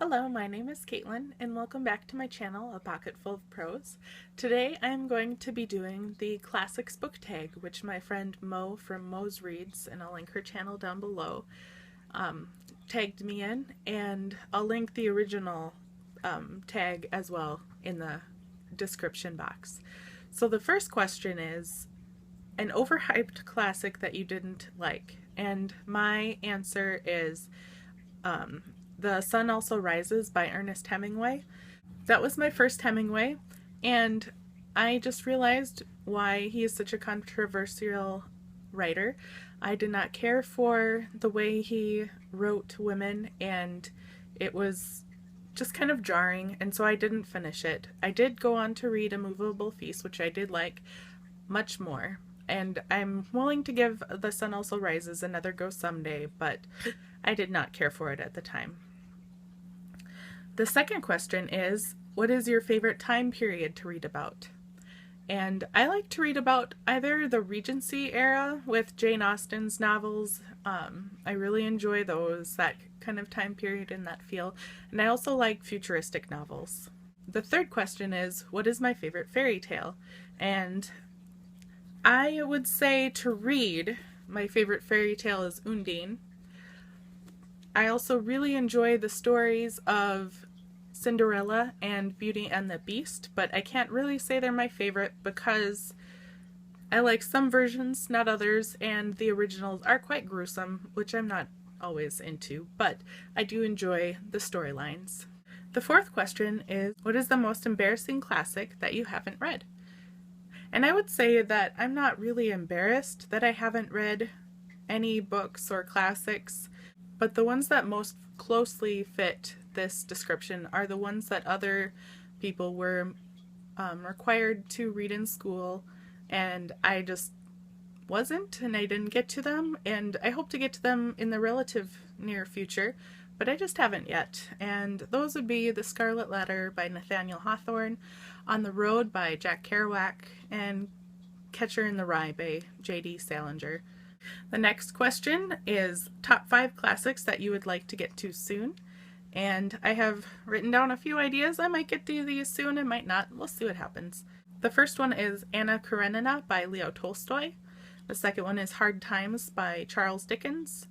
Hello, my name is Caitlin, and welcome back to my channel, A Pocket Full of Prose. Today I am going to be doing the Classics book tag, which my friend Mo from Mo's Reads, and I'll link her channel down below, tagged me in, and I'll link the original tag as well in the description box. So the first question is, an overhyped classic that you didn't like, and my answer is The Sun Also Rises by Ernest Hemingway. That was my first Hemingway, and I just realized why he is such a controversial writer. I did not care for the way he wrote women, and it was just kind of jarring, and so I didn't finish it. I did go on to read A Movable Feast, which I did like much more, and I'm willing to give The Sun Also Rises another go someday, but I did not care for it at the time. The second question is, what is your favorite time period to read about? And I like to read about either the Regency era with Jane Austen's novels. I really enjoy those, that kind of time period and that feel. And I also like futuristic novels. The third question is, what is my favorite fairy tale? And I would say to read, my favorite fairy tale is Undine. I also really enjoy the stories of Cinderella and Beauty and the Beast, but I can't really say they're my favorite because I like some versions, not others, and the originals are quite gruesome, which I'm not always into, but I do enjoy the storylines. The fourth question is, what is the most embarrassing classic that you haven't read? And I would say that I'm not really embarrassed that I haven't read any books or classics, but the ones that most closely fit this description are the ones that other people were required to read in school, and I just wasn't, and I didn't get to them, and I hope to get to them in the relative near future, but I just haven't yet. And those would be The Scarlet Letter by Nathaniel Hawthorne, On the Road by Jack Kerouac, and Catcher in the Rye by J.D. Salinger. The next question is top 5 classics that you would like to get to soon. And I have written down a few ideas. I might get to these soon, I might not. We'll see what happens. The first one is Anna Karenina by Leo Tolstoy. The second one is Hard Times by Charles Dickens.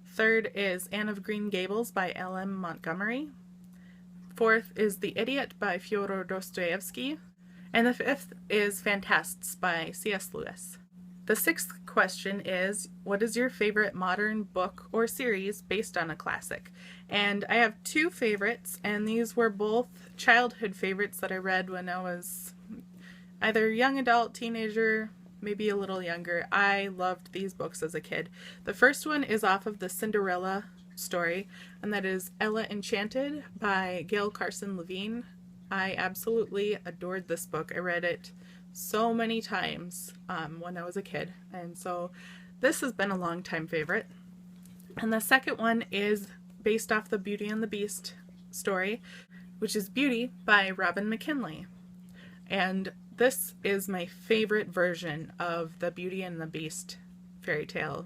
Third is Anne of Green Gables by L.M. Montgomery. Fourth is The Idiot by Fyodor Dostoyevsky. And the fifth is Phantastes by C.S. Lewis. The sixth question is, what is your favorite modern book or series based on a classic? And I have two favorites, and these were both childhood favorites that I read when I was either young adult, teenager, maybe a little younger. I loved these books as a kid. The first one is off of the Cinderella story, and that is Ella Enchanted by Gail, Carson, Levine. I absolutely adored this book. I read it so many times when I was a kid, and so this has been a long time favorite. And the second one is based off the Beauty and the Beast story, which is Beauty by Robin McKinley. And this is my favorite version of the Beauty and the Beast fairy tale,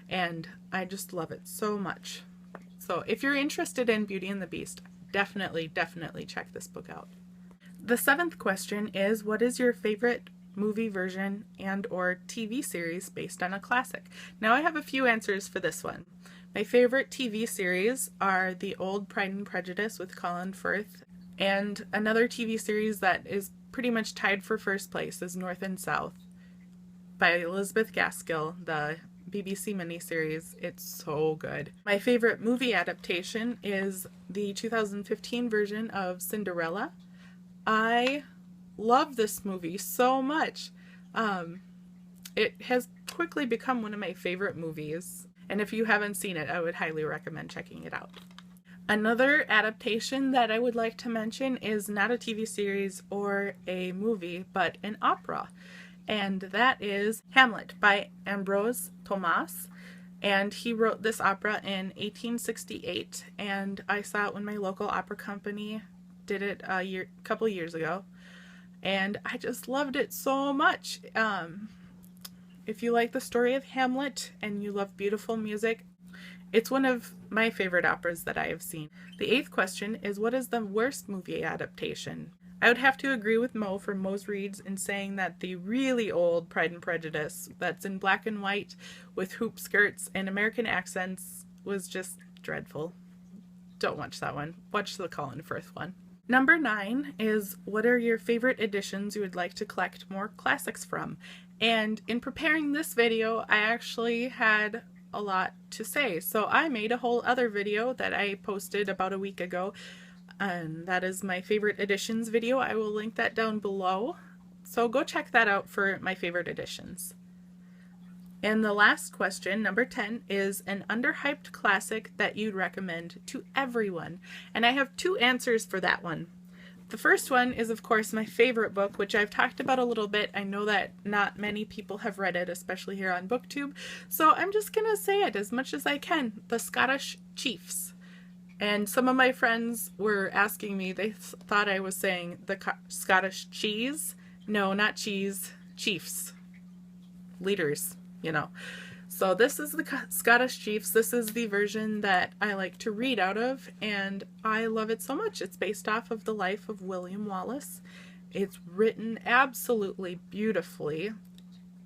and I just love it so much. So if you're interested in Beauty and the Beast, definitely check this book out. The seventh question is, what is your favorite movie version and or TV series based on a classic? Now I have a few answers for this one. My favorite TV series are the old Pride and Prejudice with Colin Firth, and another TV series that is pretty much tied for first place is North and South by Elizabeth Gaskell, the BBC miniseries. It's so good. My favorite movie adaptation is the 2015 version of Cinderella. I love this movie so much. It has quickly become one of my favorite movies, and if you haven't seen it, I would highly recommend checking it out. Another adaptation that I would like to mention is not a TV series or a movie, but an opera, and that is Hamlet by Ambrose, Tomas. And he wrote this opera in 1868, and I saw it when my local opera company did it a couple years ago, and I just loved it so much. If you like the story of Hamlet and you love beautiful music It's one of my favorite operas that I have seen. The 8th question is, what is the worst movie adaptation? I would have to agree with Mo from Mo's Reads in saying that the really old Pride and Prejudice that's in black and white with hoop skirts and American accents was just dreadful. Don't watch that one. Watch the Colin Firth one. Number 9 is, what are your favorite editions you would like to collect more classics from? And in preparing this video, I actually had a lot to say. So I made a whole other video that I posted about a week ago, and that is my favorite editions video. I will link that down below. So go check that out for my favorite editions. And the last question, number 10, is an underhyped classic that you'd recommend to everyone. And I have 2 answers for that one. The first one is, of course, my favorite book, which I've talked about a little bit. I know that not many people have read it, especially here on BookTube. So I'm just going to say it as much as I can. The Scottish Chiefs. And some of my friends were asking me, they thought I was saying the Scottish cheese. No, not cheese. Chiefs. Leaders, you know. So this is the Scottish Chiefs. This is the version that I like to read out of, and I love it so much. It's based off of the life of William Wallace. It's written absolutely beautifully,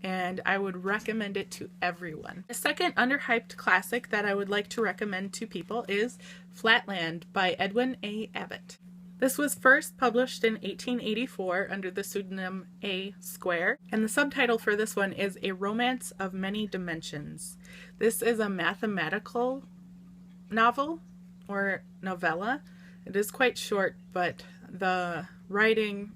and I would recommend it to everyone. The second underhyped classic that I would like to recommend to people is Flatland by Edwin A. Abbott. This was first published in 1884 under the pseudonym A. Square, and the subtitle for this one is A Romance of Many Dimensions. This is a mathematical novel or novella. It is quite short, but the writing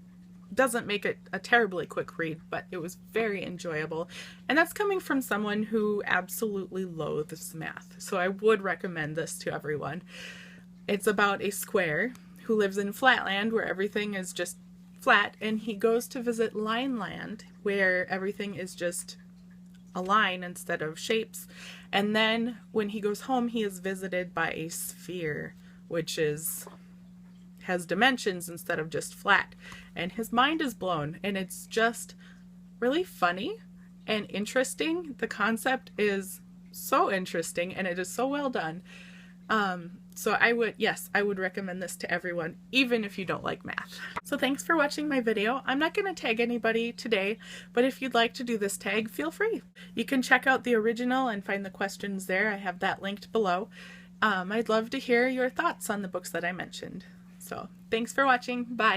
doesn't make it a terribly quick read, but it was very enjoyable. And that's coming from someone who absolutely loathes math, so I would recommend this to everyone. It's about a square who lives in Flatland, where everything is just flat, and he goes to visit Lineland, where everything is just a line instead of shapes. And then when he goes home, he is visited by a sphere, which has dimensions instead of just flat. And his mind is blown, and it's just really funny and interesting. The concept is so interesting, and it is so well done. So I would recommend this to everyone, even if you don't like math. So thanks for watching my video. I'm not going to tag anybody today, but if you'd like to do this tag, feel free. You can check out the original and find the questions there. I have that linked below. I'd love to hear your thoughts on the books that I mentioned. So thanks for watching. Bye.